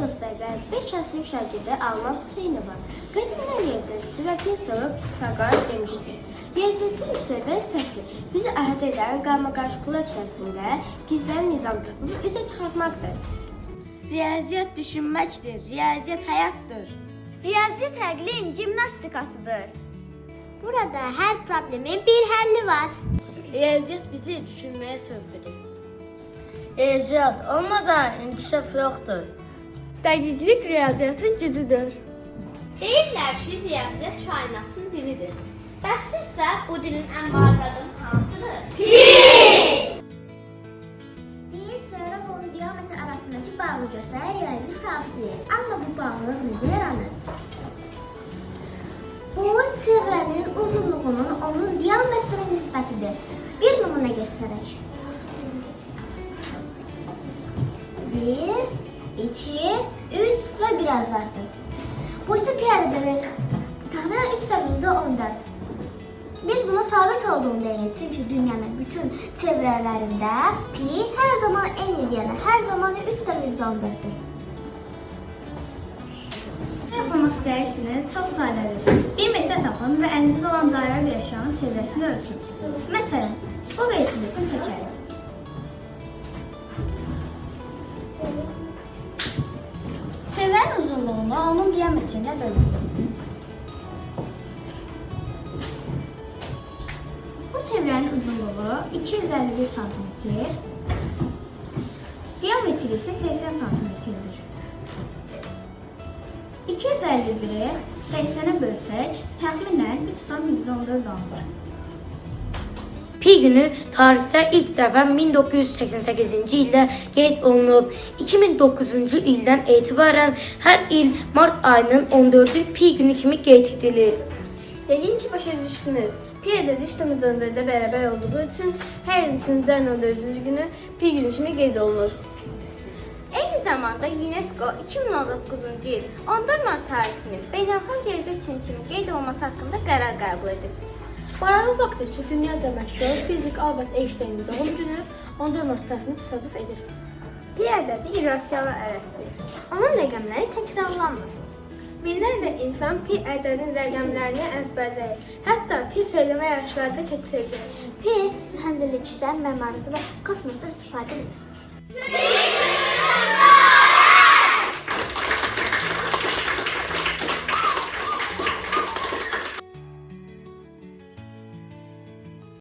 dostlar və 5 əsr şagirdi Almaz Hüseynova qədimlər riyaziyyatçı və filosofik Fəqar demişdi. Riyaziyyatın müstəqil fəsli bizi əhd edən qarmaqarışıqlıqlar içərisində gizlən nizam tapıb üzə çıxartmaqdır. Riyaziyyat düşünməkdir, riyaziyyat həyatdır. Riyaziyyat əqlin jimnastikasıdır. Burada hər problemin bir həlli var. Riyaziyyat bizi düşünməyə sövq edir. Riyaziyyat olmadan inkişaf yoxdur. Dəqiqlik riyaziyyatın gücüdür. Deyirlər ki, riyaziyyat kainatın dilidir. Bəs sizcə bu dilin ən varlığı hansıdır? Bir çevrə və onun diametri arasındakı bağlı göstərən riyazi sabitləyir. Amma bu bağlılıq necə yaranır? Bu çevrənin uzunluğunun onun diametri nisbətidir. Bir nümunə göstərək. 1, 2, 3 və biraz artıq. Bu isə piyadədir. Təxminən 3,14. Biz buna sabit olduğunu deyirik, çünki dünyanın bütün çevrələrində pi hər zaman eynidir, yəni hər zaman 3,14-dür. Yapmaq istəyirsiniz, çox sadədir. Bir metre tapın və əlinizdə olan dairə bir əşyanın çevrəsini ölçün. Məsələn, bu velosipetin təkəri. Çevrənin uzunluğunu onun diametrinə bölün. Bu çevrənin uzunluğu 251 cm, diametri isə 80 cm-dir. 251'i 80'e bölsək, təxminən 3,14 alır. Pi günü tarixdə ilk dəfə 1988-ci ildə qeyd olunub. 2009-cu ildən etibarən hər il mart ayının 14-ü Pi günü kimi qeyd edilir. Yəqin ki, başa düşdünüz. Pi ədədi işləmiz 14-də bərabər olduğu üçün hər il 3-cü ayın 14-cü günü Pi günü kimi qeyd olunur. Eyni zamanda UNESCO 2019-cu il 14 Mart tarixinin beynəlxalq riyaziyyat günü kimi qeyd olunması haqqında qərar qəbul edib. Maraqlı faktdır ki, dünyaca məşhur fizik Albert Einsteynin doğum günü 14 Mart tarixini təsadüf edir. Pi ədədi irrasional ədəddir. Onun rəqəmləri təkrarlanmır. Minlərlə insan pi ədədinin rəqəmlərini əzbərləyir. Hətta pi söyləmə yarışlarında çəkilir. Pi mühəndislikdə, məmarlıqda və kosmosda istifadə edilir.